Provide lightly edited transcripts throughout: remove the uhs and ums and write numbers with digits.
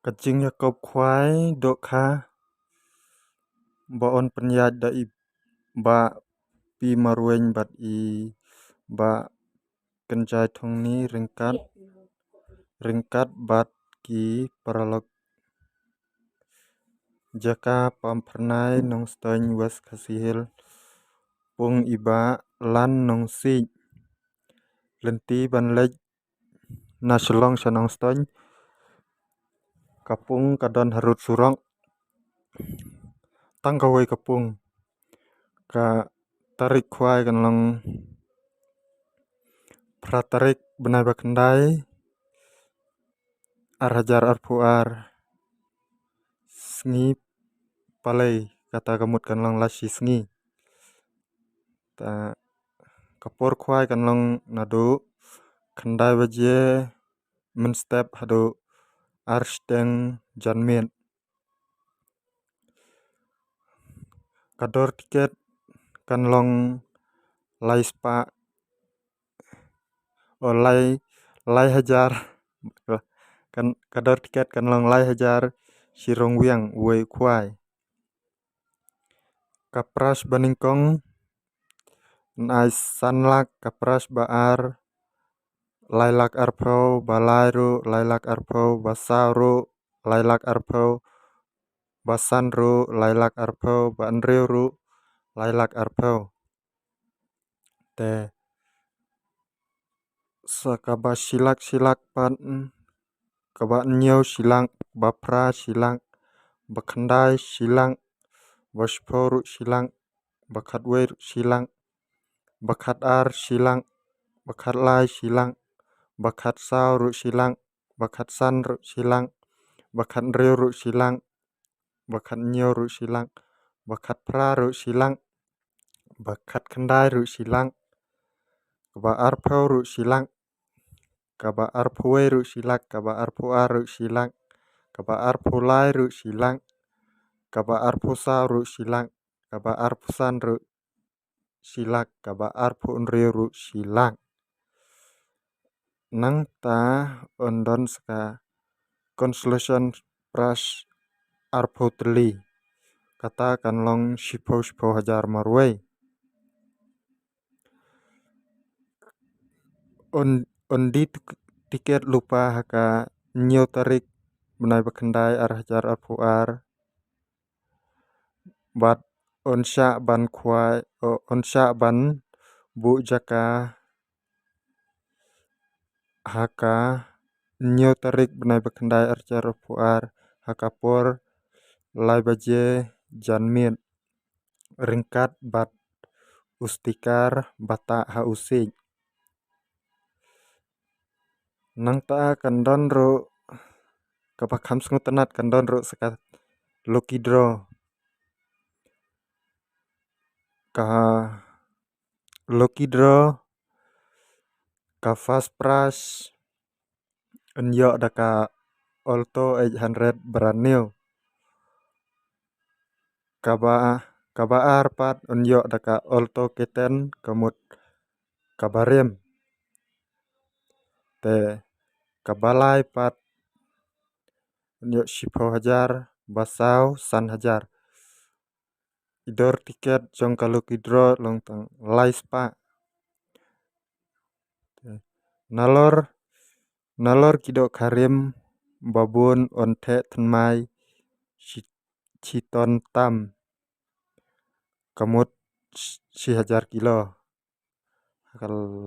Kajing Yakob kwai dok kha baon penyat da i ba pi marweng bat i ba kenjai thong ni ringkat bat ki paralog jaka pam pernai nong stoin was kasihil pung iba lan nong sik lenti ban lek na shalong shanong stoin kapung kadon harut surong tang kawai kapung ka tarik kwai kan long pratarik benai bakandai hajar puar sngi palai kata kamut kan long lasi sngi ta kapor kwai kan long nadu kandai baje men step hadu arsteng janmet kador tiket kan long lai spa lai hajar kan kador tiket kan long lai hajar sirong wiang wei kwai kapras baningkong nai sanlak kapras baar lailak arpau balai ru lailak arpau basau ru lailak arpau basan ru lailak arpau banreu ru lailak arpau te sakaba silak pan kaba nyau silang bapra silang bakandai silang baspor silang bakat wer silang bakat ar silang bakat lai silang bakat sau silang bakat san silang bakat reu silang bakat nyau silang bakat pra silang bakat kandai silang kaba arpau silang kaba arpuai silang kaba arpuar silang kaba arpulai silang kaba arpusau silang kaba arpusan silang kaba arpunreu silang nang ta ondon ska constellation pras arputli kata kan long sipo hajar marwei ondi tiket lupa haka nyau tarik benai bakandai ar hajar arpuar bat onsha ban kwai onsha ban bu jaka haka nyau tarik benai bakandai ar hajar arpuar haka por lai baje janmet ringkat bat ustikar bata ha usik nang ta kandon ro kapakham sngutanat kandon ro saka lucky draw ka lucky draw ka fast prize enyo daka alto 800 brand new kaba arpat enyo daka alto keten kamut kabarem te kabalai pat enyo sipo hajar basau san hajar idor tiket jong ka lucky draw long tang lai spa nalor kidok karim babun onte tenmai citon tam kamut 1000 kilo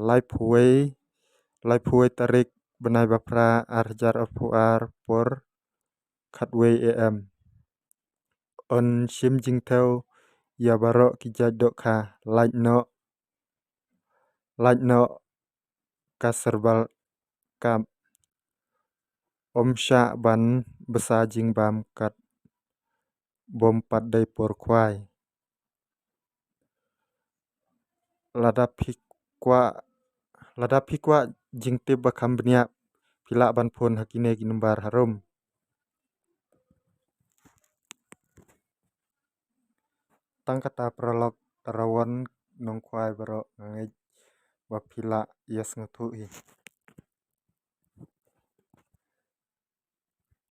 lai phuai tarik benai bapra ar hajar arpuar por khatwei am on sim jingtau ya barok kijat dok kha laik no kaserbal kap omsha ban besa jingbam kat bom pat dai por kwai lada phikwa jingtip bakham bnia pila ban phon hakine ginumbar harom tang kata pralog rawan nong kwai barok ngai bapila yes nguthu hi